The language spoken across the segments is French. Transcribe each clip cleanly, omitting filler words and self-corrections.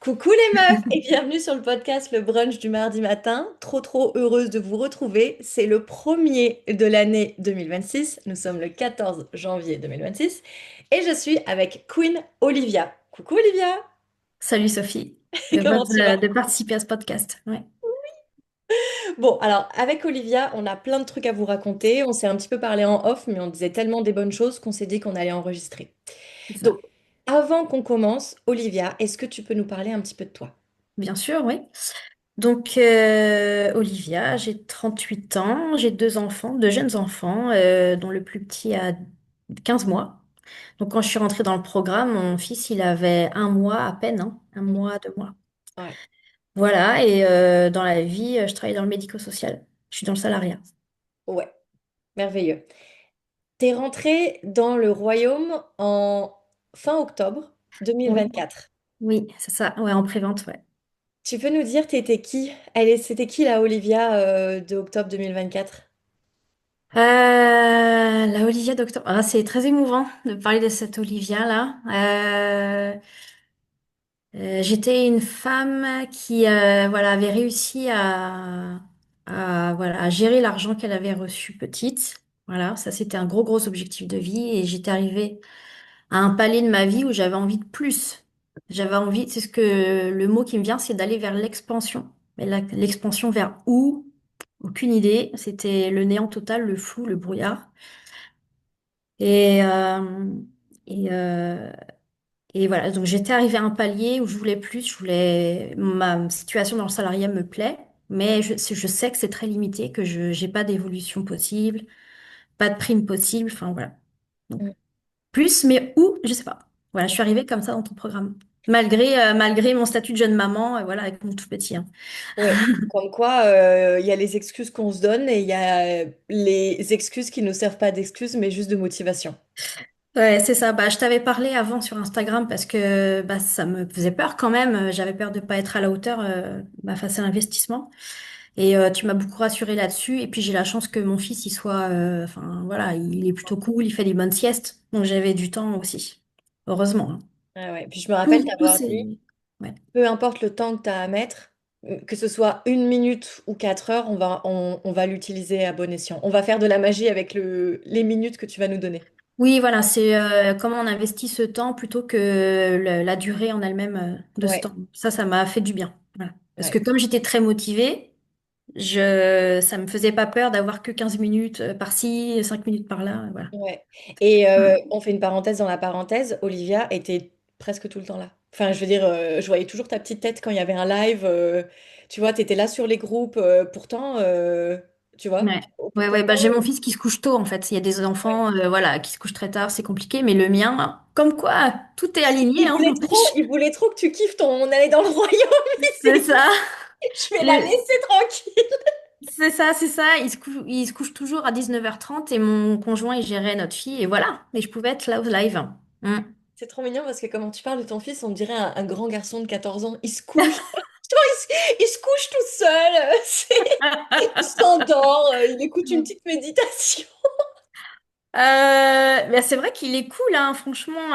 Coucou les meufs et bienvenue sur le podcast Le Brunch du mardi matin. Trop heureuse de vous retrouver. C'est le premier de l'année 2026. Nous sommes le 14 janvier 2026 et je suis avec Queen Olivia. Coucou Olivia, Salut Sophie, comment heureuse tu vas? de participer à ce podcast. Ouais, Bon, alors avec Olivia, on a plein de trucs à vous raconter. On s'est un petit peu parlé en off, mais on disait tellement des bonnes choses qu'on s'est dit qu'on allait enregistrer. c'est Donc, ça. avant qu'on commence, Olivia, est-ce que tu peux nous parler un petit peu de toi? Bien sûr, oui. Donc, Olivia, j'ai 38 ans, j'ai deux enfants, deux jeunes enfants, dont le plus petit a 15 mois. Donc, quand je suis rentrée dans le programme, mon fils, il avait un mois à peine, hein, un Mm. mois, 2 mois. Ouais, Voilà, et dans la vie, je travaille dans le médico-social. Je suis dans le salariat. ouais, merveilleux. T'es rentrée dans le royaume en fin octobre Oui, 2024. oui, c'est ça, ouais, en prévente, ouais. Tu peux nous dire, t'étais qui? C'était qui la Olivia de octobre 2024? La Olivia d'octobre. Ah, c'est très émouvant de parler de cette Olivia-là. J'étais une femme qui voilà, avait réussi voilà, à gérer l'argent qu'elle avait reçu petite. Voilà, ça c'était un gros objectif de vie et j'étais arrivée à un palier de ma vie où j'avais envie de plus. J'avais envie, c'est ce que le mot qui me vient, c'est d'aller vers l'expansion. Mais l'expansion vers où? Aucune idée. C'était le néant total, le flou, le brouillard. Et, euh, et, euh, et voilà, donc j'étais arrivée à un palier où je voulais plus, ma situation dans le salariat me plaît, mais je sais que c'est très limité, que je j'ai pas d'évolution possible, pas de prime possible, enfin voilà. Donc Mm. plus, mais où, je sais pas. Voilà, je suis arrivée comme ça dans ton programme. Malgré mon statut de jeune maman, voilà, avec mon tout petit, hein. Ouais, comme quoi il y a les excuses qu'on se donne et il y a les excuses qui ne servent pas d'excuses mais juste de motivation. Ouais, c'est ça. Bah, je t'avais parlé avant sur Instagram parce que bah, ça me faisait peur quand même. J'avais peur de pas être à la hauteur bah, face à l'investissement. Et tu m'as beaucoup rassurée là-dessus. Et puis j'ai la chance que mon fils, il soit, enfin voilà, il est plutôt cool, il fait des bonnes siestes. Donc j'avais du temps aussi. Heureusement, hein. Ah ouais. Puis je me rappelle Tout t'avoir dit, c'est... Ouais. peu importe le temps que tu as à mettre, que ce soit 1 minute ou 4 heures, on va l'utiliser à bon escient. On va faire de la magie avec les minutes que tu vas nous donner. Oui, voilà, c'est comment on investit ce temps plutôt que la durée en elle-même de ce Ouais, temps. Ça m'a fait du bien. Voilà. Parce que ouais. comme j'étais très motivée, ça me faisait pas peur d'avoir que 15 minutes par-ci, 5 minutes par-là, voilà. Ouais. Et Mm. on fait une parenthèse dans la parenthèse. Olivia était presque tout le temps là. Enfin, je veux dire, je voyais toujours ta petite tête quand il y avait un live. Tu vois, tu étais là sur les groupes. Pourtant, tu vois, Ouais. Ouais, bah, j'ai mon fils qui se couche tôt, en fait. Il y a des ouais. enfants, voilà, qui se couchent très tard, c'est compliqué, mais le mien, comme quoi, tout est aligné, hein, n'empêche. Il voulait trop que tu kiffes ton aller dans le royaume. Il C'est s'est dit, ça. je vais la Le- laisser tranquille. c'est ça. Il se couche toujours à 19h30 et mon conjoint, il gérait notre fille, et voilà. Et je pouvais être là au live. Mm. C'est trop mignon parce que comment tu parles de ton fils, on dirait un grand garçon de 14 ans. Il se couche. Genre, il se couche tout seul. Il s'endort. Il écoute une petite méditation. Bah, c'est vrai qu'il est cool, hein, franchement,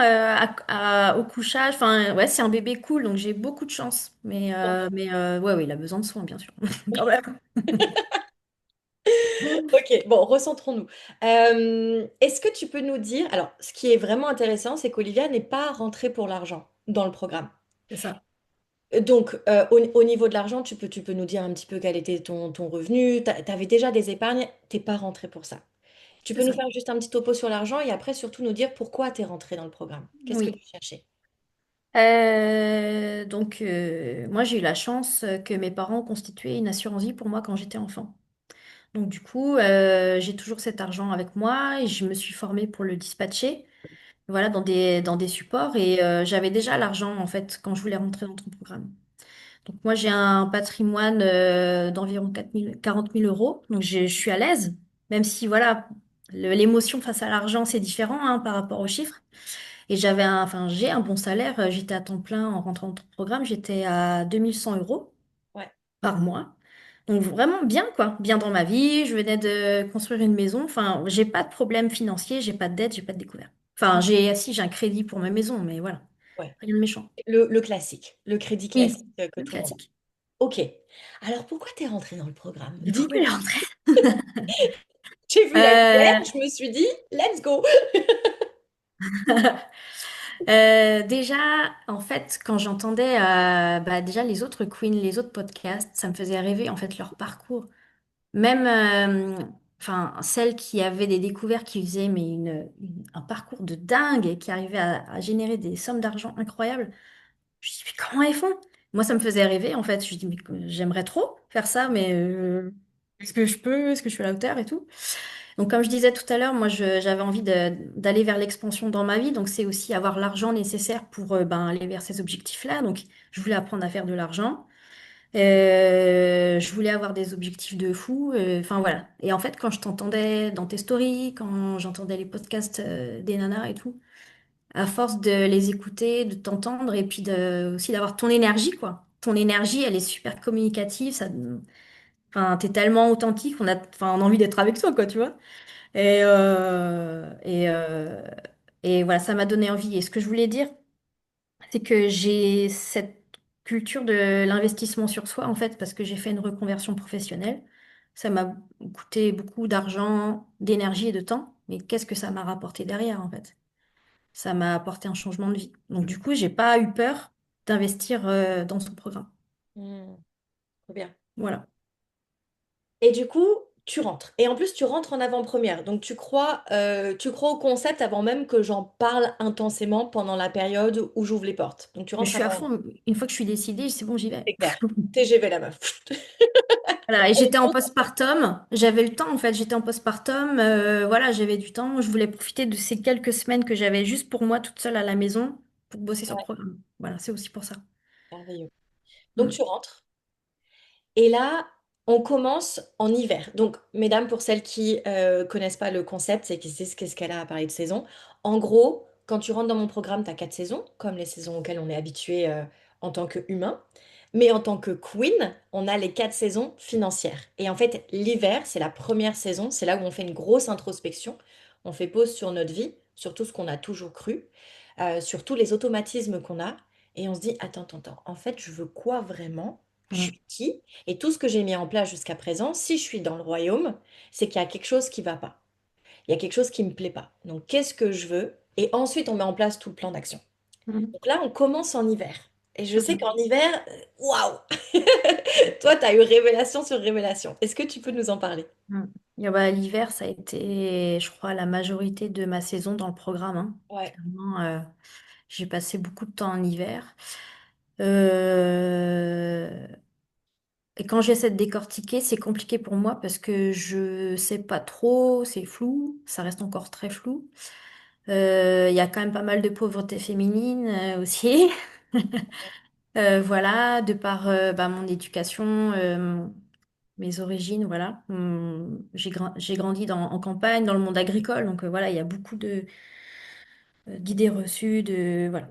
au couchage. Enfin, ouais, c'est un bébé cool, donc j'ai beaucoup de chance. Ouais, ouais, il a besoin de soins, bien sûr, quand même. Ok, bon, recentrons-nous. Est-ce que tu peux nous dire, alors, ce qui est vraiment intéressant, c'est qu'Olivia n'est pas rentrée pour l'argent dans le programme. C'est ça, Donc, au niveau de l'argent, tu peux nous dire un petit peu quel était ton revenu. Tu avais déjà des épargnes, t'es pas rentrée pour ça. Tu c'est peux nous ça. faire juste un petit topo sur l'argent et après, surtout, nous dire pourquoi tu es rentrée dans le programme. Qu'est-ce que Oui. tu cherchais? Donc, moi, j'ai eu la chance que mes parents ont constitué une assurance vie pour moi quand j'étais enfant. Donc, du coup, j'ai toujours cet argent avec moi et je me suis formée pour le dispatcher, voilà, dans des supports. Et j'avais déjà l'argent, en fait, quand je voulais rentrer dans ton programme. Donc moi, j'ai un patrimoine d'environ 40 000 euros. Donc je suis à l'aise, même si voilà, l'émotion face à l'argent, c'est différent hein, par rapport aux chiffres. Et enfin, j'ai un bon salaire. J'étais à temps plein en rentrant dans ton programme. J'étais à 2100 € Ouais. par mois. Donc vraiment bien, quoi. Bien dans ma vie. Je venais de construire une maison. Enfin, j'ai pas de problème financier, j'ai pas de dette, j'ai pas de découvert. Enfin, si, j'ai un crédit pour ma maison, mais voilà. Ouais. Rien de méchant. Le classique, le crédit Oui, classique que le tout le monde a. classique. Ok. Alors pourquoi t'es rentrée dans le programme? Mais pourquoi Dis-nous. il est rentré? J'ai vu la Euh, lumière, je me suis dit, let's go. déjà, en fait, quand j'entendais bah, déjà les autres queens, les autres podcasts, ça me faisait rêver en fait leur parcours. Même, enfin, celles qui avaient des découvertes, qui faisaient mais un parcours de dingue et qui arrivaient à générer des sommes d'argent incroyables. Je me dis, mais comment elles font? Moi, ça me faisait rêver en fait. Je me dis, mais j'aimerais trop faire ça, mais est-ce que je peux? Est-ce que je suis à la hauteur et tout? Donc, comme je disais tout à l'heure, moi, j'avais envie d'aller vers l'expansion dans ma vie. Donc, c'est aussi avoir l'argent nécessaire pour ben, aller vers ces objectifs-là. Donc, je voulais apprendre à faire de l'argent. Je voulais avoir des objectifs de fou. Enfin, voilà. Et en fait, quand je t'entendais dans tes stories, quand j'entendais les podcasts des nanas et tout, à force de les écouter, de t'entendre et puis aussi d'avoir ton énergie, quoi. Ton énergie, elle est super communicative. Enfin, t'es tellement authentique, enfin, on a envie d'être avec toi, quoi, tu vois. Et, et voilà, ça m'a donné envie. Et ce que je voulais dire, c'est que j'ai cette culture de l'investissement sur soi, en fait, parce que j'ai fait une reconversion professionnelle. Ça m'a coûté beaucoup d'argent, d'énergie et de temps. Mais qu'est-ce que ça m'a rapporté derrière, en fait? Ça m'a apporté un changement de vie. Donc, du coup, j'ai pas eu peur d'investir dans son programme. Hmm, trop bien. Voilà. Et du coup, tu rentres. Et en plus, tu rentres en avant-première. Donc, tu crois au concept avant même que j'en parle intensément pendant la période où j'ouvre les portes. Donc, tu Mais je rentres suis à avant. fond. Une fois que je suis décidée, c'est bon, j'y vais. C'est clair. TGV la meuf. Voilà, et j'étais en postpartum, j'avais le temps en fait, j'étais en postpartum, voilà, j'avais du temps, je voulais profiter de ces quelques semaines que j'avais juste pour moi toute seule à la maison pour bosser sur le Ouais, programme. Voilà, c'est aussi pour ça. merveilleux. Donc, Mm. tu rentres. Et là, on commence en hiver. Donc, mesdames, pour celles qui connaissent pas le concept, c'est qu'est-ce qu'elle a à parler de saison. En gros, quand tu rentres dans mon programme, tu as 4 saisons, comme les saisons auxquelles on est habitué en tant qu'humain. Mais en tant que queen, on a les 4 saisons financières. Et en fait, l'hiver, c'est la première saison. C'est là où on fait une grosse introspection. On fait pause sur notre vie, sur tout ce qu'on a toujours cru, sur tous les automatismes qu'on a. Et on se dit, attends, attends, attends, en fait, je veux quoi vraiment? Je Mm. suis qui? Et tout ce que j'ai mis en place jusqu'à présent, si je suis dans le royaume, c'est qu'il y a quelque chose qui va pas. Il y a quelque chose qui me plaît pas. Donc, qu'est-ce que je veux? Et ensuite, on met en place tout le plan d'action. Mm. Donc là, on commence en hiver. Et je sais Mm. qu'en hiver, waouh! Toi, tu as eu révélation sur révélation. Est-ce que tu peux nous en parler? Mm. Et bah, l'hiver, ça a été, je crois, la majorité de ma saison dans le programme, hein. Ouais, Clairement, j'ai passé beaucoup de temps en hiver. Euh, Et quand j'essaie de décortiquer, c'est compliqué pour moi parce que je sais pas trop, c'est flou, ça reste encore très flou. Il y a quand même pas mal de pauvreté féminine aussi. Voilà, de par bah, mon éducation, mes origines, voilà. J'ai grandi en campagne, dans le monde agricole, donc voilà, il y a beaucoup d'idées reçues voilà,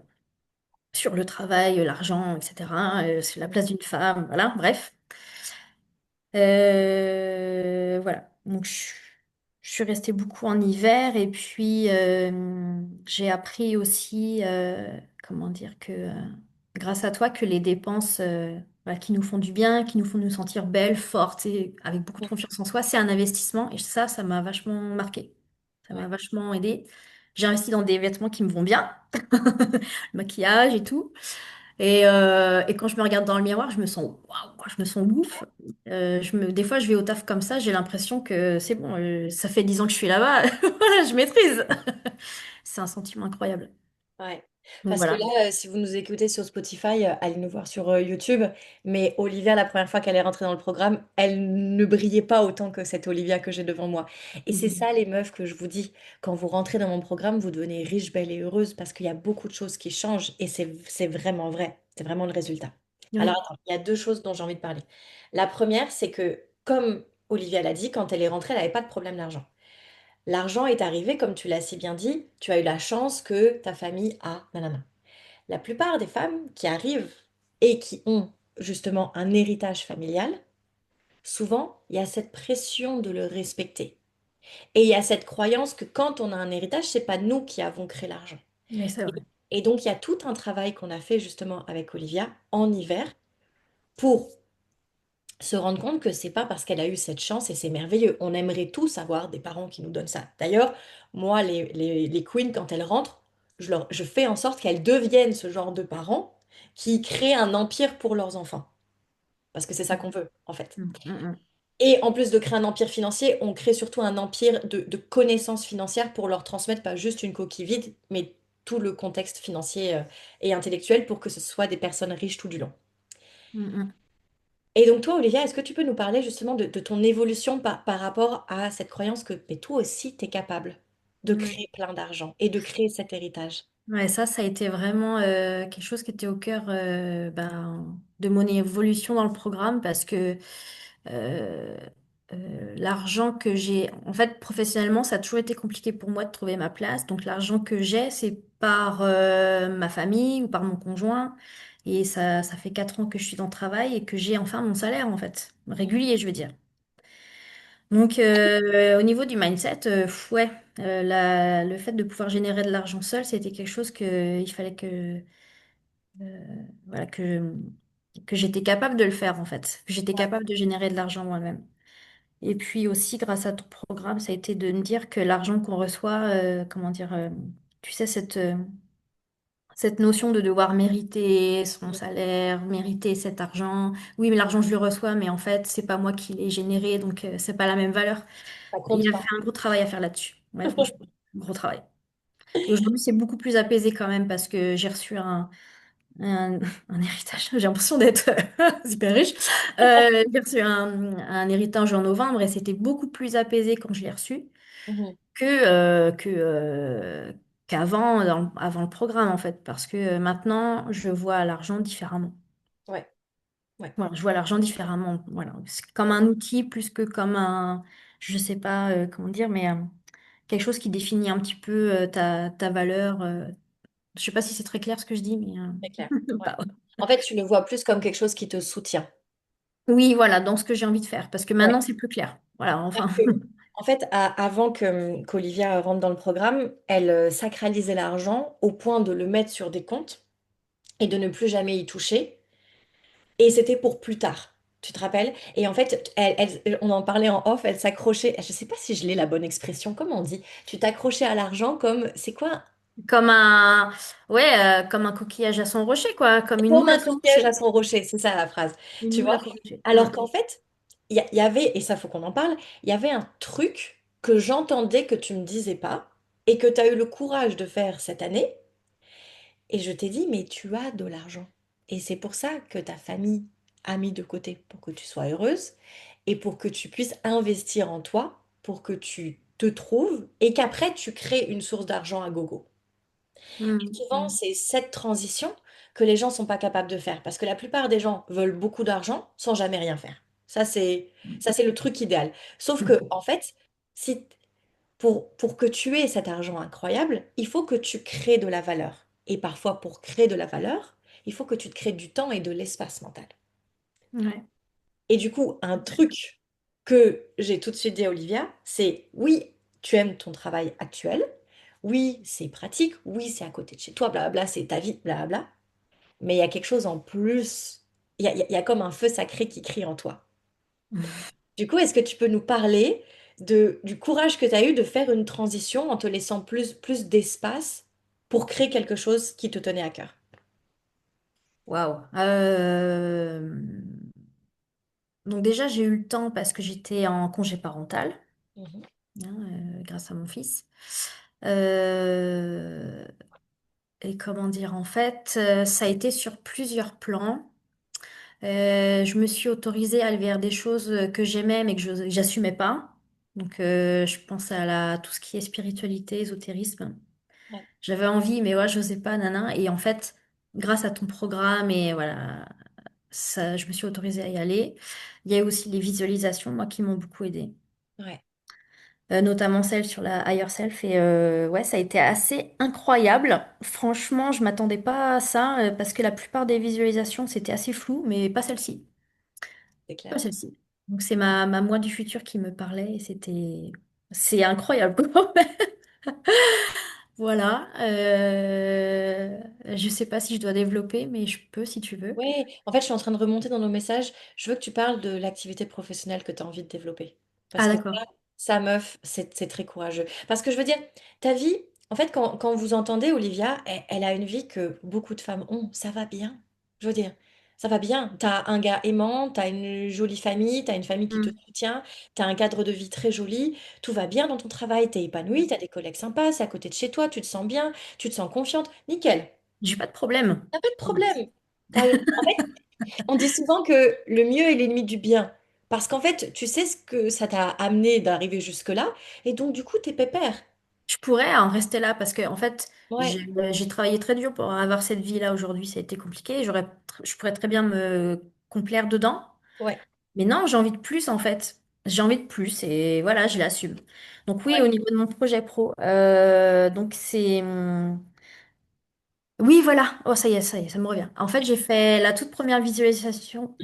sur le travail, l'argent, etc. Sur la place d'une femme, voilà, bref. Voilà. Donc, je suis restée beaucoup en hiver et puis j'ai appris aussi, comment dire, que grâce à toi, que les dépenses voilà, qui nous font du bien, qui nous font nous sentir belles, fortes et avec beaucoup de confiance en soi, c'est un investissement et ça m'a vachement marqué. Ça m'a ouais, vachement aidé. J'ai investi dans des vêtements qui me vont bien, le maquillage et tout. Et quand je me regarde dans le miroir, je me sens waouh, quoi, je me sens ouf. Des fois, je vais au taf comme ça, j'ai l'impression que c'est bon, ça fait 10 ans que je suis là-bas, voilà, je maîtrise. C'est un sentiment incroyable. ouais. Donc Parce que voilà. là, si vous nous écoutez sur Spotify, allez nous voir sur YouTube. Mais Olivia, la première fois qu'elle est rentrée dans le programme, elle ne brillait pas autant que cette Olivia que j'ai devant moi. Et c'est Mhm. ça, les meufs, que je vous dis. Quand vous rentrez dans mon programme, vous devenez riche, belle et heureuse parce qu'il y a beaucoup de choses qui changent et c'est vraiment vrai. C'est vraiment le résultat. Alors, Oui, attends, il y a 2 choses dont j'ai envie de parler. La première, c'est que, comme Olivia l'a dit, quand elle est rentrée, elle n'avait pas de problème d'argent. L'argent est arrivé, comme tu l'as si bien dit, tu as eu la chance que ta famille a, nanana. La plupart des femmes qui arrivent et qui ont justement un héritage familial, souvent, il y a cette pression de le respecter. Et il y a cette croyance que quand on a un héritage, c'est pas nous qui avons créé l'argent. mais c'est vrai. Et donc, il y a tout un travail qu'on a fait justement avec Olivia en hiver pour se rendre compte que c'est pas parce qu'elle a eu cette chance et c'est merveilleux. On aimerait tous avoir des parents qui nous donnent ça. D'ailleurs, moi, les queens, quand elles rentrent, je fais en sorte qu'elles deviennent ce genre de parents qui créent un empire pour leurs enfants. Parce que c'est ça qu'on veut, en fait. Mm, mm, mm. Et en plus de créer un empire financier, on crée surtout un empire de connaissances financières pour leur transmettre pas juste une coquille vide, mais tout le contexte financier et intellectuel pour que ce soit des personnes riches tout du long. Mm, mm. Et donc toi, Olivia, est-ce que tu peux nous parler justement de ton évolution par rapport à cette croyance que mais toi aussi, tu es capable de Ouais. créer plein d'argent et de créer cet héritage? Ouais, ça a été vraiment quelque chose qui était au cœur de mon évolution dans le programme parce que euh, l'argent que j'ai, en fait, professionnellement, ça a toujours été compliqué pour moi de trouver ma place. Donc, l'argent que j'ai, c'est par ma famille ou par mon conjoint. Et ça fait 4 ans que je suis dans le travail et que j'ai enfin mon salaire, en fait, régulier, je veux dire. Donc, au niveau du mindset, ouais, le fait de pouvoir générer de l'argent seul, c'était quelque chose que il fallait voilà, que j'étais capable de le faire, en fait, que j'étais Ouais, capable de générer de l'argent moi-même. Et puis aussi, grâce à ton programme, ça a été de me dire que l'argent qu'on reçoit, comment dire, tu sais, cette notion de devoir mériter son salaire, mériter cet argent. Oui, mais l'argent, je le reçois, mais en fait, c'est pas moi qui l'ai généré, donc c'est pas la même valeur. ça Il compte a pas. fait un gros travail à faire là-dessus. Ouais, franchement, gros travail. Et aujourd'hui, c'est beaucoup plus apaisé quand même parce que j'ai reçu un, un héritage. J'ai l'impression d'être super riche. J'ai reçu un héritage en novembre et c'était beaucoup plus apaisé quand je l'ai reçu Mhm. qu'avant, avant le programme en fait. Parce que maintenant, je vois l'argent différemment. Ouais, ouais, Voilà, je vois l'argent différemment. Voilà. C'est comme un outil plus que comme je sais pas comment dire, mais quelque chose qui définit un petit peu ta valeur. Je sais pas si c'est très clair ce que je dis, mais c'est clair. Ouais. pas- En fait, tu le vois plus comme quelque chose qui te soutient. oui, voilà, dans ce que j'ai envie de faire, parce que Ouais. maintenant c'est plus clair. Voilà, enfin. Parce que, en fait, avant que qu'Olivia rentre dans le programme, elle sacralisait l'argent au point de le mettre sur des comptes et de ne plus jamais y toucher. Et c'était pour plus tard. Tu te rappelles? Et en fait, on en parlait en off, elle s'accrochait. Je sais pas si je l'ai la bonne expression. Comment on dit? Tu t'accrochais à l'argent comme, c'est quoi? Comme comme un coquillage à son rocher, quoi, comme une Comme moule à un son coquillage à rocher. son rocher, c'est ça la phrase. Une Tu moule vois? à son rocher. Alors qu'en fait, il y avait, et ça faut qu'on en parle, il y avait un truc que j'entendais que tu me disais pas et que tu as eu le courage de faire cette année. Et je t'ai dit, mais tu as de l'argent. Et c'est pour ça que ta famille a mis de côté pour que tu sois heureuse et pour que tu puisses investir en toi, pour que tu te trouves et qu'après tu crées une source d'argent à gogo. Mm, Souvent, mm, c'est cette transition que les gens sont pas capables de faire parce que la plupart des gens veulent beaucoup d'argent sans jamais rien faire. Ça c'est le truc idéal. Sauf que mm. en fait, si pour que tu aies cet argent incroyable, il faut que tu crées de la valeur. Et parfois, pour créer de la valeur, il faut que tu te crées du temps et de l'espace mental. Ouais. Et du coup, un truc que j'ai tout de suite dit à Olivia, c'est oui, tu aimes ton travail actuel, oui, c'est pratique, oui, c'est à côté de chez toi, blablabla, c'est ta vie, blablabla, mais il y a quelque chose en plus. Il y a comme un feu sacré qui crie en toi. Du coup, est-ce que tu peux nous parler du courage que tu as eu de faire une transition en te laissant plus d'espace pour créer quelque chose qui te tenait à cœur? Waouh. Donc déjà, j'ai eu le temps parce que j'étais en congé parental, Mhm. grâce à mon fils. Euh, et comment dire, en fait, ça a été sur plusieurs plans. Je me suis autorisée à aller vers des choses que j'aimais mais que j'assumais pas. Donc, je pense à tout ce qui est spiritualité, ésotérisme. Ouais, J'avais envie, mais ouais, j'osais pas, nana. Et en fait, grâce à ton programme et voilà, ça, je me suis autorisée à y aller. Il y a aussi les visualisations, moi, qui m'ont beaucoup aidée. ouais, Notamment celle sur la higher self. Et ouais, ça a été assez incroyable. Franchement, je m'attendais pas à ça parce que la plupart des visualisations, c'était assez flou, mais pas celle-ci. c'est Pas clair. celle-ci. Donc c'est ma moi du futur qui me parlait et c'est incroyable quoi. Voilà. Je sais pas si je dois développer, mais je peux si tu veux. Oui, en fait, je suis en train de remonter dans nos messages. Je veux que tu parles de l'activité professionnelle que tu as envie de développer. Parce Ah, que d'accord. ça, meuf, c'est très courageux. Parce que je veux dire, ta vie, en fait, quand vous entendez Olivia, elle a une vie que beaucoup de femmes ont. Ça va bien. Je veux dire, ça va bien. Tu as un gars aimant, tu as une jolie famille, tu as une famille qui te Hmm. soutient, tu as un cadre de vie très joli. Tout va bien dans ton travail, tu es épanoui, tu as des collègues sympas, c'est à côté de chez toi, tu te sens bien, tu te sens confiante. Nickel. J'ai pas de problème. T'as pas de problème. En fait, on dit souvent que le mieux est l'ennemi du bien. Parce qu'en fait, tu sais ce que ça t'a amené d'arriver jusque-là. Et donc, du coup, t'es pépère. Je pourrais en rester là parce que en fait, Ouais, j'ai travaillé très dur pour avoir cette vie-là aujourd'hui. Ça a été compliqué. Je pourrais très bien me complaire dedans. ouais, Mais non, j'ai envie de plus en fait. J'ai envie de plus et voilà, je l'assume. Donc oui, ouais, au niveau de mon projet pro, donc c'est oui, voilà. Oh, ça y est, ça me revient. En fait, j'ai fait la toute première visualisation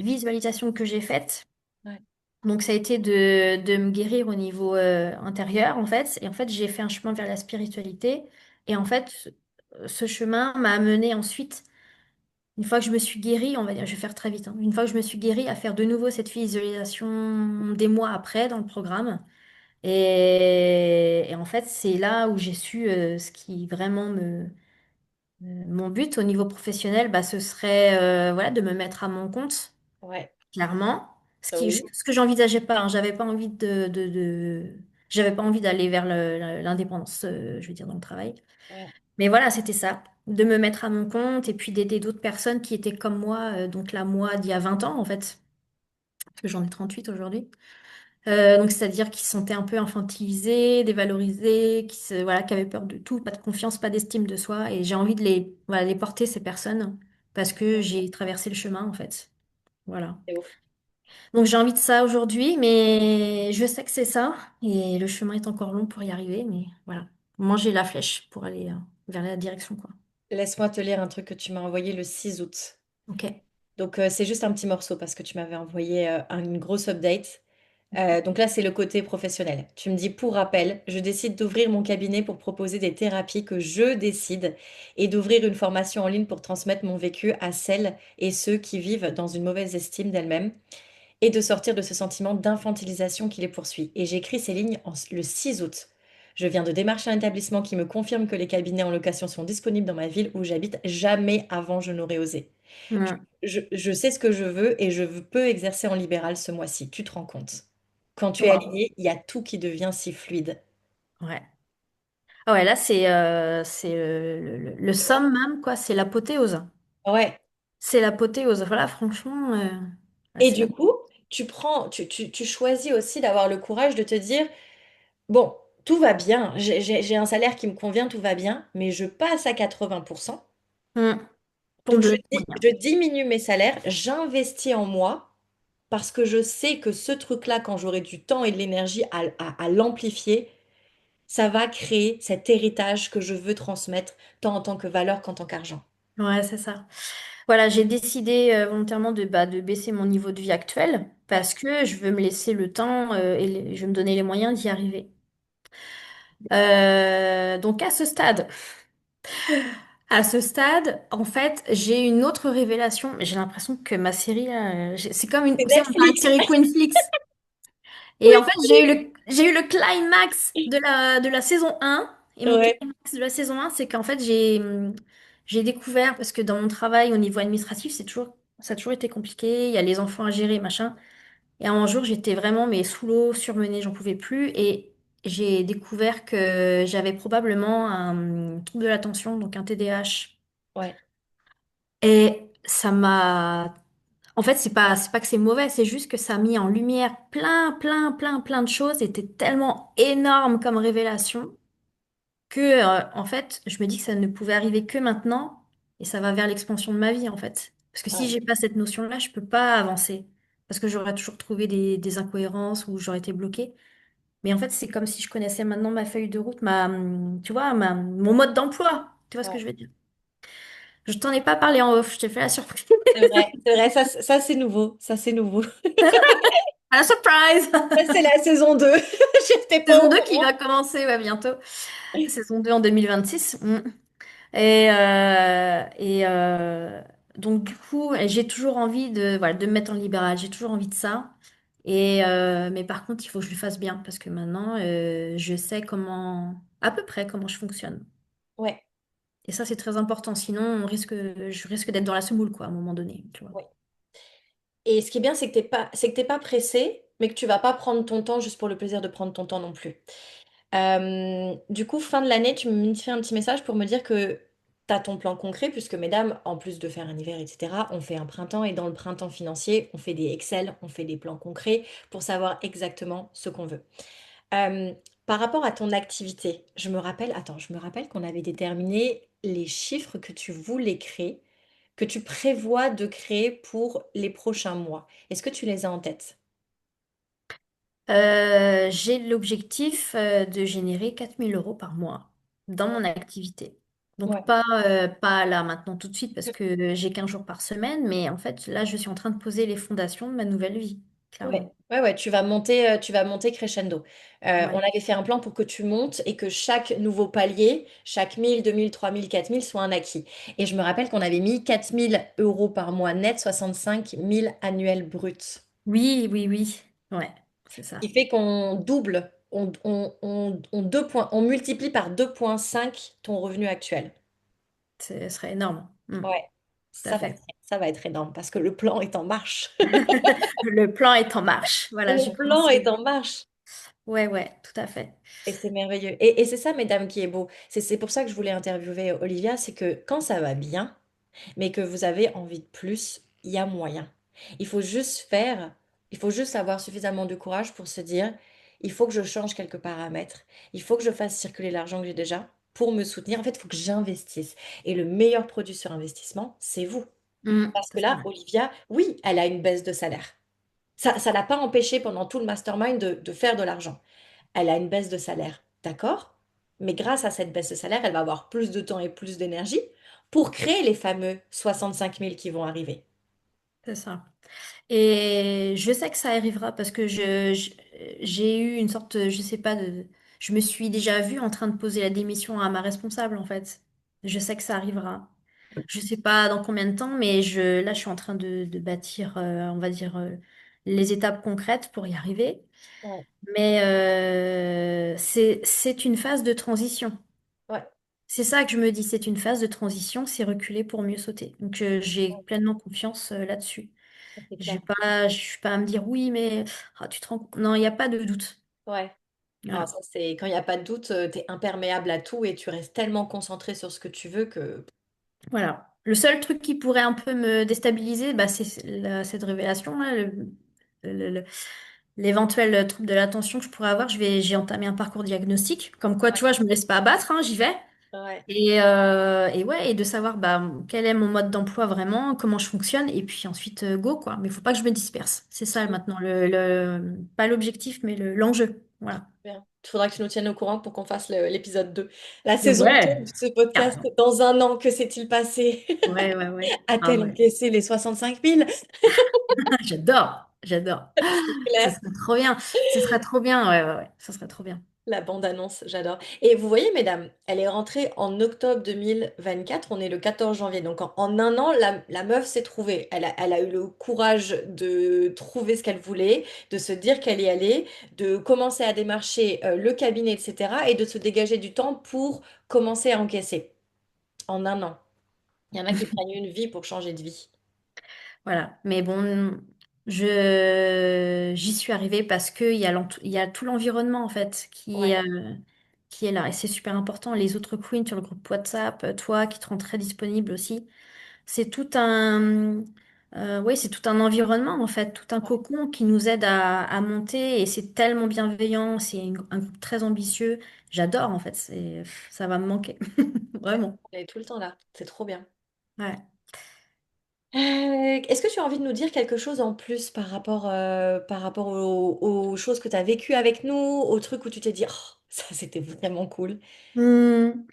que j'ai faite. ouais, Donc, ça a été de me guérir au niveau intérieur, en fait. Et en fait, j'ai fait un chemin vers la spiritualité. Et en fait, ce chemin m'a amené ensuite, une fois que je me suis guérie, on va dire, je vais faire très vite, hein. Une fois que je me suis guérie, à faire de nouveau cette visualisation des mois après dans le programme. Et en fait, c'est là où j'ai su ce qui vraiment mon but au niveau professionnel, bah, ce serait voilà, de me mettre à mon compte, ouais. clairement. Oui, Ce que j'envisageais pas, hein. J'avais pas envie j'avais pas envie d'aller vers l'indépendance, je veux dire, dans le travail. ouais, Mais voilà, c'était ça, de me mettre à mon compte et puis d'aider d'autres personnes qui étaient comme moi, donc là, moi, d'il y a 20 ans, en fait, parce que j'en ai 38 aujourd'hui. Donc, c'est-à-dire qui se sentaient un peu infantilisés, dévalorisés, voilà, qui avaient peur de tout, pas de confiance, pas d'estime de soi. Et j'ai envie de voilà, les porter, ces personnes, parce que j'ai traversé le chemin, en fait. Voilà. c'est ouf. Donc, j'ai envie de ça aujourd'hui, mais je sais que c'est ça. Et le chemin est encore long pour y arriver, mais voilà. Manger la flèche pour aller vers la direction, quoi. Laisse-moi te lire un truc que tu m'as envoyé le 6 août. Ok. Donc, c'est juste un petit morceau parce que tu m'avais envoyé une grosse update. Donc là, c'est le côté professionnel. Tu me dis, pour rappel, je décide d'ouvrir mon cabinet pour proposer des thérapies que je décide et d'ouvrir une formation en ligne pour transmettre mon vécu à celles et ceux qui vivent dans une mauvaise estime d'elles-mêmes et de sortir de ce sentiment d'infantilisation qui les poursuit. Et j'écris ces lignes le 6 août. Je viens de démarcher un établissement qui me confirme que les cabinets en location sont disponibles dans ma ville où j'habite. Jamais avant je n'aurais osé. Mm. Je sais ce que je veux et peux exercer en libéral ce mois-ci. Tu te rends compte? Quand tu es Wow. aligné, il y a tout qui devient si fluide. Ouais. Ah ouais, là, c'est le summum, quoi. C'est l'apothéose. Ouais. C'est l'apothéose. Voilà, franchement, là, Et c'est la... du coup, tu choisis aussi d'avoir le courage de te dire, bon, tout va bien, j'ai un salaire qui me convient, tout va bien, mais je passe à 80%. Mm. Pour me Donc, donner les moyens. je diminue mes salaires, j'investis en moi parce que je sais que ce truc-là, quand j'aurai du temps et de l'énergie à l'amplifier, ça va créer cet héritage que je veux transmettre, tant en tant que valeur qu'en tant qu'argent. Ouais, c'est ça. Voilà, j'ai décidé volontairement de baisser mon niveau de vie actuel Ouais. parce que je veux me laisser le temps et je veux me donner les moyens d'y arriver. Donc à ce stade, en fait, j'ai une autre révélation. J'ai l'impression que ma série, là, c'est comme une, C'est vous savez, on parlait de Netflix. série Queenflix. Et Oui. en fait, j'ai eu le climax de la saison un. Et mon Ouais, climax de la saison un, c'est qu'en fait, j'ai découvert, parce que dans mon travail au niveau administratif, ça a toujours été compliqué. Il y a les enfants à gérer, machin. Et un jour, j'étais vraiment mais sous l'eau, surmenée, j'en pouvais plus. Et j'ai découvert que j'avais probablement un trouble de l'attention, donc un TDAH. ouais, Et ça m'a... En fait, c'est pas que c'est mauvais, c'est juste que ça a mis en lumière plein de choses. C'était tellement énorme comme révélation que, en fait, je me dis que ça ne pouvait arriver que maintenant et ça va vers l'expansion de ma vie, en fait. Parce que si ouais, j'ai pas cette notion-là, je peux pas avancer. Parce que j'aurais toujours trouvé des incohérences ou j'aurais été bloquée. Mais en fait, c'est comme si je connaissais maintenant ma feuille de route, tu vois, mon mode d'emploi. Tu vois ce que ouais. je veux dire? Je t'en ai pas parlé en off, je t'ai fait la surprise. C'est vrai, ça c'est nouveau, ça c'est nouveau. À la surprise! Ça, c'est la saison 2. J'étais pas Saison au 2 qui courant. va commencer ouais, bientôt. Saison 2 en 2026. Mm. Et donc, du coup, j'ai toujours envie voilà, de me mettre en libéral. J'ai toujours envie de ça. Mais par contre, il faut que je le fasse bien parce que maintenant, je sais à peu près comment je fonctionne. Ouais, Et ça, c'est très important. Sinon, je risque d'être dans la semoule, quoi, à un moment donné, tu vois. ouais. Et ce qui est bien, c'est que t'es pas pressé, mais que tu vas pas prendre ton temps juste pour le plaisir de prendre ton temps non plus. Du coup, fin de l'année, tu me fais un petit message pour me dire que tu as ton plan concret, puisque mesdames, en plus de faire un hiver, etc., on fait un printemps et dans le printemps financier, on fait des Excel, on fait des plans concrets pour savoir exactement ce qu'on veut. Euh, Par rapport à ton activité, je me rappelle qu'on avait déterminé les chiffres que tu voulais créer, que tu prévois de créer pour les prochains mois. Est-ce que tu les as en tête? J'ai l'objectif de générer 4 000 € par mois dans mon activité. Donc Ouais. pas là maintenant tout de suite parce que j'ai qu'un jour par semaine, mais en fait là je suis en train de poser les fondations de ma nouvelle vie, Ouais, clairement. ouais, ouais, tu vas monter crescendo. On Ouais. avait fait un plan pour que tu montes et que chaque nouveau palier, chaque 1 000, 2 000, 3 000, 4 000 soit un acquis. Et je me rappelle qu'on avait mis 4 000 € par mois net, 65 000 annuels bruts. Oui, oui, oui. Ouais, c'est Ce qui ça. fait qu'on double, on multiplie par 2,5 ton revenu actuel. Ce serait énorme. Ouais, Tout à fait. ça va être énorme parce que le plan est en marche. Le plan est en marche. Voilà, j'ai Le plan est commencé. en marche. Ouais, ouais, tout à fait. Et c'est merveilleux. Et c'est ça, mesdames, qui est beau. C'est pour ça que je voulais interviewer Olivia, c'est que quand ça va bien, mais que vous avez envie de plus, il y a moyen. Il faut juste faire, il faut juste avoir suffisamment de courage pour se dire, il faut que je change quelques paramètres, il faut que je fasse circuler l'argent que j'ai déjà pour me soutenir. En fait, il faut que j'investisse. Et le meilleur produit sur investissement, c'est vous. Parce Ça que c'est là, vrai. Olivia, oui, elle a une baisse de salaire. Ça l'a pas empêché pendant tout le mastermind de faire de l'argent. Elle a une baisse de salaire, d'accord? Mais grâce à cette baisse de salaire, elle va avoir plus de temps et plus d'énergie pour créer les fameux 65 000 qui vont arriver. C'est ça. Et je sais que ça arrivera parce que j'ai eu une sorte, je sais pas, je me suis déjà vue en train de poser la démission à ma responsable en fait. Je sais que ça arrivera. Je sais pas dans combien de temps, mais là, je suis en train de bâtir, on va dire, les étapes concrètes pour y arriver. Ouais, Mais c'est une phase de transition. ouais, C'est ça que je me dis, c'est une phase de transition, c'est reculer pour mieux sauter. Donc j'ai pleinement confiance là-dessus. ça, c'est J'ai clair. pas, je suis pas à me dire oui, mais tu te rends. Non, il n'y a pas de doute. Ouais. Non, Voilà. ça c'est quand il n'y a pas de doute, tu es imperméable à tout et tu restes tellement concentré sur ce que tu veux que. Voilà. Le seul truc qui pourrait un peu me déstabiliser, bah, c'est cette révélation, là, le- le- l'éventuel trouble de l'attention que je pourrais avoir. J'ai entamé un parcours diagnostic. Comme quoi, tu vois, je me laisse pas abattre, hein, j'y vais. Ouais. Et ouais, et de savoir bah, quel est mon mode d'emploi vraiment, comment je fonctionne, et puis ensuite go, quoi. Mais il faut pas que je me disperse. C'est ça maintenant, pas l'objectif, mais l'enjeu. Voilà. Bien. Il faudra que tu nous tiennes au courant pour qu'on fasse l'épisode 2. La saison 2 Ouais, de ce podcast, carrément. dans un an, que s'est-il passé? Ouais, ouais, ouais. Ah A-t-elle ouais. encaissé les 65 000? J'adore, j'adore. C'est Ce clair. serait trop bien. Ce serait trop bien, ouais, ouais, ouais. Ce serait trop bien. La bande-annonce, j'adore. Et vous voyez, mesdames, elle est rentrée en octobre 2024, on est le 14 janvier. Donc en un an, la meuf s'est trouvée. Elle a eu le courage de trouver ce qu'elle voulait, de se dire qu'elle y allait, de commencer à démarcher le cabinet, etc. et de se dégager du temps pour commencer à encaisser. En un an. Il y en a qui prennent une vie pour changer de vie. Voilà. Mais bon, j'y suis arrivée parce il y a tout l'environnement, en fait, Ouais, qui est là. Et c'est super important. Les autres queens sur le groupe WhatsApp, toi qui te rends très disponible aussi. C'est oui, c'est tout un environnement, en fait, tout un ouais. cocon qui nous aide à monter. Et c'est tellement bienveillant. C'est un groupe très ambitieux. J'adore, en fait. Ça va me manquer. Ouais. Vraiment. On est tout le temps là. C'est trop bien. Ouais. Est-ce que tu as envie de nous dire quelque chose en plus par rapport aux choses que tu as vécues avec nous, aux trucs où tu t'es dit, oh, ça c'était vraiment cool. Hmm.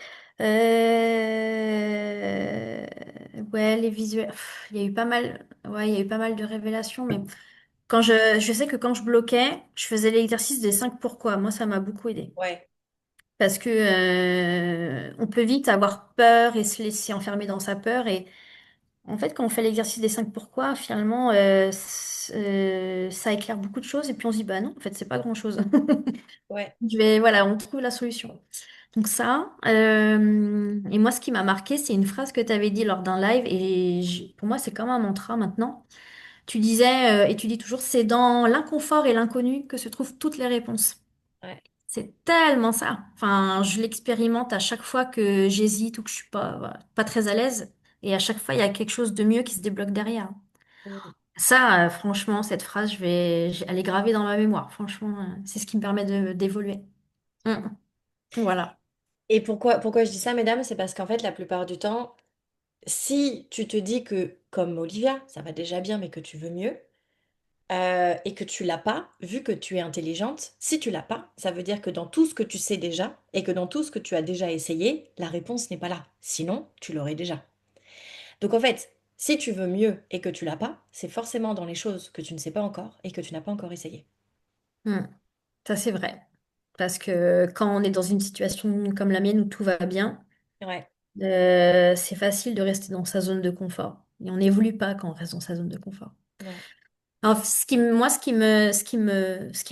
Ouais, les visuels. Il y a eu pas mal. Ouais, il y a eu pas mal de révélations, mais Je sais que quand je bloquais, je faisais l'exercice des 5 pourquoi. Moi, ça m'a beaucoup aidé. Ouais, Parce que on peut vite avoir peur et se laisser enfermer dans sa peur. Et en fait, quand on fait l'exercice des 5 pourquoi, finalement, ça éclaire beaucoup de choses. Et puis on se dit, bah non, en fait, c'est pas grand-chose. ouais, Voilà, on trouve la solution. Donc ça, et moi, ce qui m'a marqué, c'est une phrase que tu avais dit lors d'un live. Et pour moi, c'est comme un mantra maintenant. Tu disais, et tu dis toujours, c'est dans l'inconfort et l'inconnu que se trouvent toutes les réponses. ouais. C'est tellement ça. Enfin, je l'expérimente à chaque fois que j'hésite ou que je suis pas, voilà, pas très à l'aise. Et à chaque fois, il y a quelque chose de mieux qui se débloque derrière. Mm. Ça, franchement, cette phrase, elle est gravée dans ma mémoire. Franchement, c'est ce qui me permet d'évoluer. Mm. Voilà. Et pourquoi je dis ça, mesdames? C'est parce qu'en fait, la plupart du temps, si tu te dis que, comme Olivia, ça va déjà bien, mais que tu veux mieux, et que tu l'as pas, vu que tu es intelligente, si tu l'as pas, ça veut dire que dans tout ce que tu sais déjà, et que dans tout ce que tu as déjà essayé, la réponse n'est pas là. Sinon, tu l'aurais déjà. Donc en fait, si tu veux mieux et que tu l'as pas, c'est forcément dans les choses que tu ne sais pas encore et que tu n'as pas encore essayé. Mm. Ça, c'est vrai. Parce que quand on est dans une situation comme la mienne où tout va bien, Ouais, c'est facile de rester dans sa zone de confort. Et on n'évolue pas quand on reste dans sa zone de confort. ouais. Alors, moi, ce qui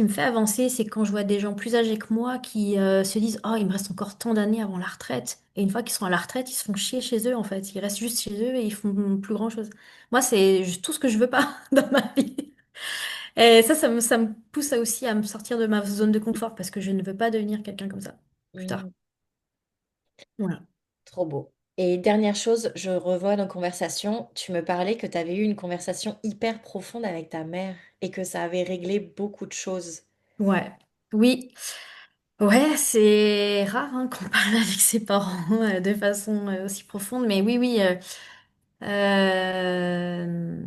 me fait avancer, c'est quand je vois des gens plus âgés que moi qui se disent, oh, il me reste encore tant d'années avant la retraite. Et une fois qu'ils sont à la retraite, ils se font chier chez eux, en fait. Ils restent juste chez eux et ils font plus grand-chose. Moi, c'est juste tout ce que je veux pas dans ma vie. Et ça me pousse aussi à me sortir de ma zone de confort parce que je ne veux pas devenir quelqu'un comme ça plus tard. Mhm. Voilà. Trop beau. Et dernière chose, je revois nos conversations. Tu me parlais que tu avais eu une conversation hyper profonde avec ta mère et que ça avait réglé beaucoup de choses. Ouais. Oui. Ouais, c'est rare hein, qu'on parle avec ses parents de façon aussi profonde, mais oui, oui. Euh,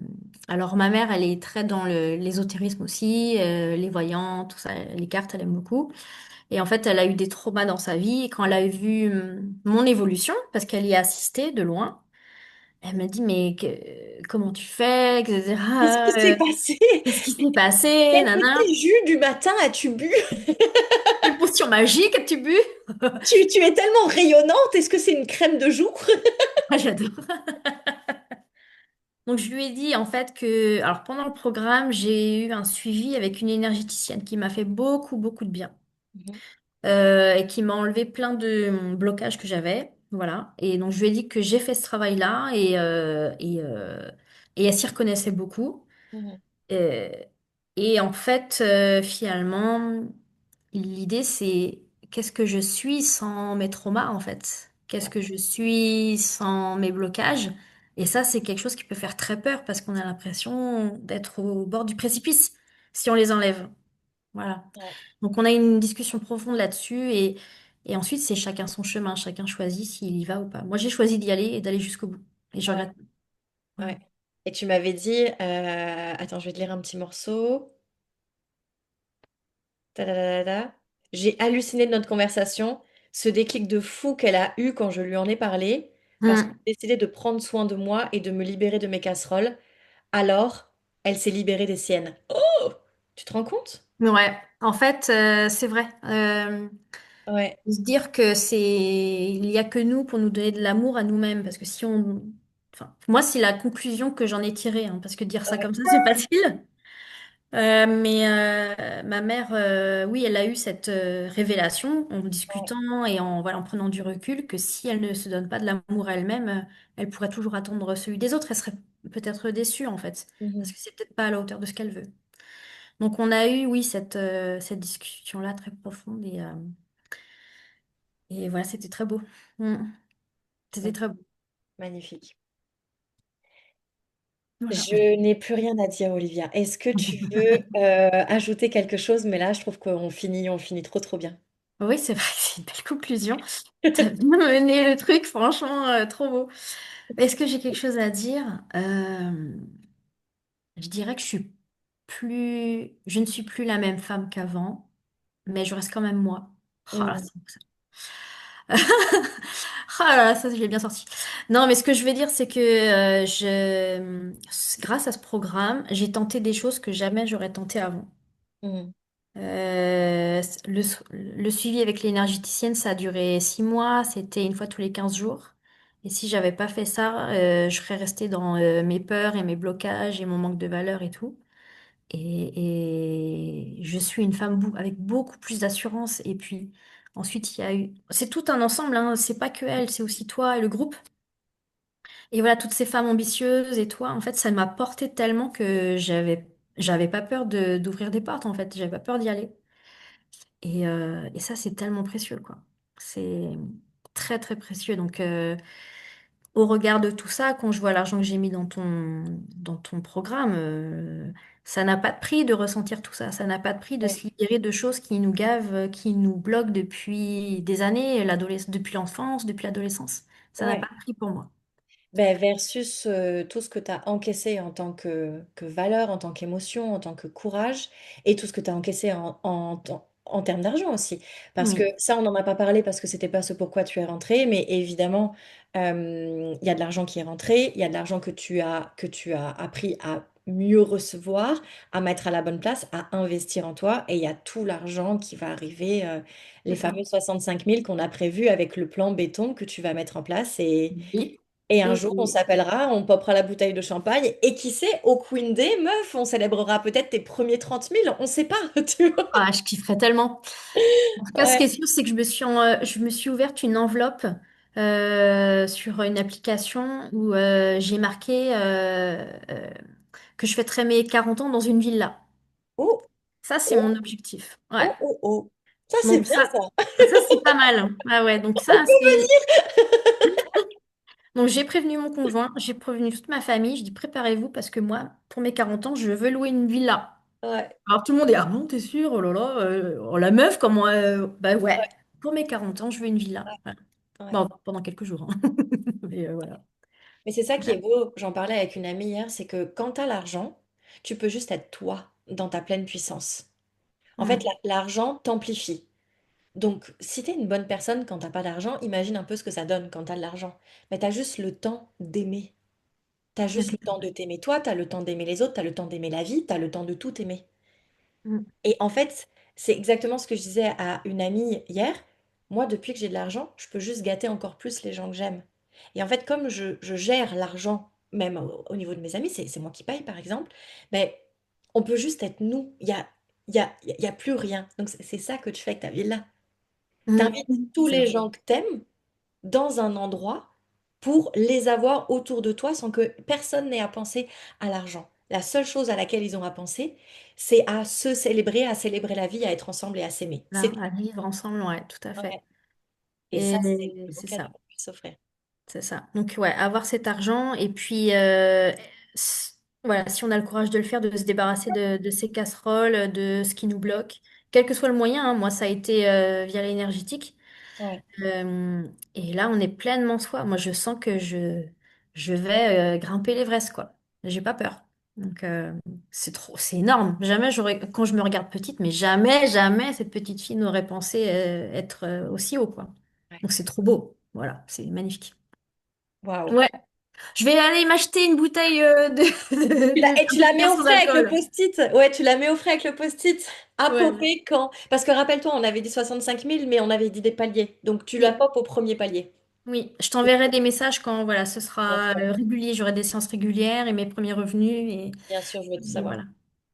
alors ma mère, elle est très dans l'ésotérisme aussi, les voyants, tout ça, les cartes, elle aime beaucoup. Et en fait, elle a eu des traumas dans sa vie. Et quand elle a vu mon évolution, parce qu'elle y a assisté de loin, elle m'a dit, mais comment tu fais, Qu'est-ce etc. qui s'est passé? Qu'est-ce qui s'est passé, Quel nana? petit jus du matin as-tu bu? Quelle potion magique as-tu bu? Tu es tellement rayonnante. Est-ce que c'est une crème de jour? Ah, j'adore. Donc je lui ai dit en fait que, alors pendant le programme, j'ai eu un suivi avec une énergéticienne qui m'a fait beaucoup, beaucoup de bien. Mhm, Et qui m'a enlevé plein de blocages que j'avais. Voilà. Et donc je lui ai dit que j'ai fait ce travail-là et elle s'y reconnaissait beaucoup. mhm. Euh, et en fait, finalement, l'idée c'est qu'est-ce que je suis sans mes traumas en fait? Qu'est-ce Ouais, que je suis sans mes blocages? Et ça, c'est quelque chose qui peut faire très peur parce qu'on a l'impression d'être au bord du précipice si on les enlève. Voilà. ouais, Donc on a une discussion profonde là-dessus et ensuite c'est chacun son chemin, chacun choisit s'il y va ou pas. Moi j'ai choisi d'y aller et d'aller jusqu'au bout. Et je ouais, regrette pas. Voilà. ouais. Et tu m'avais dit, attends, je vais te lire un petit morceau. Tadadadada. J'ai halluciné de notre conversation, ce déclic de fou qu'elle a eu quand je lui en ai parlé, parce que Hmm. j'ai décidé de prendre soin de moi et de me libérer de mes casseroles. Alors, elle s'est libérée des siennes. Oh! Tu te rends compte? Ouais, en fait c'est vrai. Ouais, Se dire que il y a que nous pour nous donner de l'amour à nous-mêmes parce que si on, enfin moi c'est la conclusion que j'en ai tirée hein, parce que dire ça ouais. comme ça c'est facile. Mais ma mère, oui, elle a eu cette révélation en Ouais. discutant et en, voilà, en prenant du recul que si elle ne se donne pas de l'amour à elle-même, elle pourrait toujours attendre celui des autres. Elle serait peut-être déçue en fait, parce Mhm. que c'est peut-être pas à la hauteur de ce qu'elle veut. Donc on a eu, oui, cette discussion-là très profonde et voilà, c'était très beau. Mm. C'était Ouais, très beau. magnifique. Voilà. Je n'ai plus rien à dire, Olivia. Est-ce que tu veux ajouter quelque chose? Mais là, je trouve on finit trop trop bien. Oui, c'est vrai, c'est une belle conclusion. T'as bien mené le truc, franchement, trop beau. Est-ce que j'ai quelque chose à dire? Je dirais que je ne suis plus la même femme qu'avant, mais je reste quand même moi. Oh là, Mm. c'est beau, ça. Ah là là, ça, je l'ai bien sorti. Non, mais ce que je veux dire, c'est que grâce à ce programme, j'ai tenté des choses que jamais j'aurais tenté avant. Mhm. Le suivi avec l'énergéticienne, ça a duré 6 mois, c'était une fois tous les 15 jours. Et si j'avais pas fait ça, je serais restée dans mes peurs et mes blocages et mon manque de valeur et tout. Et je suis une femme avec beaucoup plus d'assurance. Et puis ensuite, il y a eu... C'est tout un ensemble, hein. C'est pas que elle, c'est aussi toi et le groupe. Et voilà, toutes ces femmes ambitieuses et toi, en fait, ça m'a porté tellement que j'avais pas peur d'ouvrir des portes, en fait. J'avais pas peur d'y aller. Et ça, c'est tellement précieux, quoi. C'est très, très précieux. Donc, au regard de tout ça, quand je vois l'argent que j'ai mis dans ton programme, ça n'a pas de prix de ressentir tout ça. Ça n'a pas de prix de Ouais. se libérer de choses qui nous gavent, qui nous bloquent depuis des années, depuis l'enfance, depuis l'adolescence. Ça n'a pas Ouais. de prix pour moi. Ben, versus tout ce que tu as encaissé en tant que valeur, en tant qu'émotion, en tant que courage, et tout ce que tu as encaissé en termes d'argent aussi. Parce que Oui, ça, on n'en a pas parlé parce que c'était pas ce pourquoi tu es rentré, mais évidemment, il y a de l'argent qui est rentré, il y a de l'argent que tu as appris à mieux recevoir, à mettre à la bonne place, à investir en toi, et il y a tout l'argent qui va arriver, les c'est ça. fameux 65 000 qu'on a prévus avec le plan béton que tu vas mettre en place. Oui. Et un jour, on Et s'appellera, on popera la bouteille de champagne. Et qui sait, au Queen Day, meuf, on célébrera peut-être tes premiers 30 000. On sait pas, tu vois. ah, je kifferais tellement. En tout cas, ce qui Ouais. est sûr, c'est que je me suis ouverte une enveloppe sur une application où j'ai marqué que je fêterais mes 40 ans dans une villa. Oh, Ça, c'est oh, mon objectif. Ouais. oh, oh, oh. Ça, c'est Donc bien, ça, ça. ça c'est pas mal. Ah ouais, donc On ça, peut c'est... venir. Donc j'ai prévenu mon conjoint, j'ai prévenu toute ma famille, je dis préparez-vous parce que moi, pour mes 40 ans, je veux louer une villa. Ouais, Alors tout le monde est, ah bon, t'es sûr? Oh là là, oh, la meuf, comment... Bah ouais, ouais, pour mes 40 ans, je veux une villa. ouais, Voilà. ouais. Bon, pendant quelques jours, hein. Mais voilà. Mais c'est ça qui est Voilà. beau. J'en parlais avec une amie hier, c'est que quand tu as l'argent, tu peux juste être toi dans ta pleine puissance. En fait, Mm. l'argent t'amplifie. Donc, si tu es une bonne personne quand t'as pas d'argent, imagine un peu ce que ça donne quand tu as de l'argent. Mais tu as juste le temps d'aimer. T'as Mais juste le tout temps à de fait. t'aimer toi, t'as le temps d'aimer les autres, t'as le temps d'aimer la vie, t'as le temps de tout aimer. Mm. Et en fait, c'est exactement ce que je disais à une amie hier. Moi, depuis que j'ai de l'argent, je peux juste gâter encore plus les gens que j'aime. Et en fait, comme je gère l'argent, même au niveau de mes amis, c'est moi qui paye par exemple, ben, on peut juste être nous. Il y a plus rien. Donc c'est ça que tu fais avec ta vie-là. Mm. T'invites Mm. tous C'est les vrai. gens que t'aimes dans un endroit pour les avoir autour de toi sans que personne n'ait à penser à l'argent. La seule chose à laquelle ils ont à penser, c'est à se célébrer, à célébrer la vie, à être ensemble et à s'aimer. C'est Là, tout. à vivre ensemble, ouais, tout à fait. Ouais. Et ça, c'est le Et plus beau c'est cadeau ça. qu'on puisse s'offrir. C'est ça. Donc, ouais, avoir cet argent et puis, voilà, si on a le courage de le faire, de se débarrasser de ces casseroles, de ce qui nous bloque, quel que soit le moyen, hein. Moi, ça a été via l'énergétique. Ouais, Et là, on est pleinement soi. Moi, je sens que je vais grimper l'Everest, quoi. J'ai pas peur. Donc, c'est énorme. Jamais j'aurais, quand je me regarde petite, mais jamais, jamais cette petite fille n'aurait pensé être aussi haut, quoi. ouais. Donc, c'est trop beau. Voilà, c'est magnifique. Waouh. Ouais. Je vais aller m'acheter une bouteille Et tu la mets bière au sans frais avec le alcool. post-it. Ouais, tu la mets au frais avec le post-it. À Ouais. popper quand? Parce que rappelle-toi, on avait dit 65 000, mais on avait dit des paliers. Donc tu la Oui, popes au premier palier. oui. Je t'enverrai des messages quand voilà, ce Bien sera sûr, régulier. J'aurai des séances régulières et mes premiers revenus. bien sûr, je veux tout Et savoir. voilà.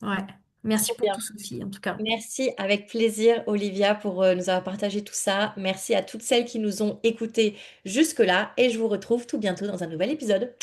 Ouais. Merci Trop pour bien. tout ceci, en tout cas. Merci, avec plaisir, Olivia, pour nous avoir partagé tout ça. Merci à toutes celles qui nous ont écoutés jusque-là et je vous retrouve tout bientôt dans un nouvel épisode.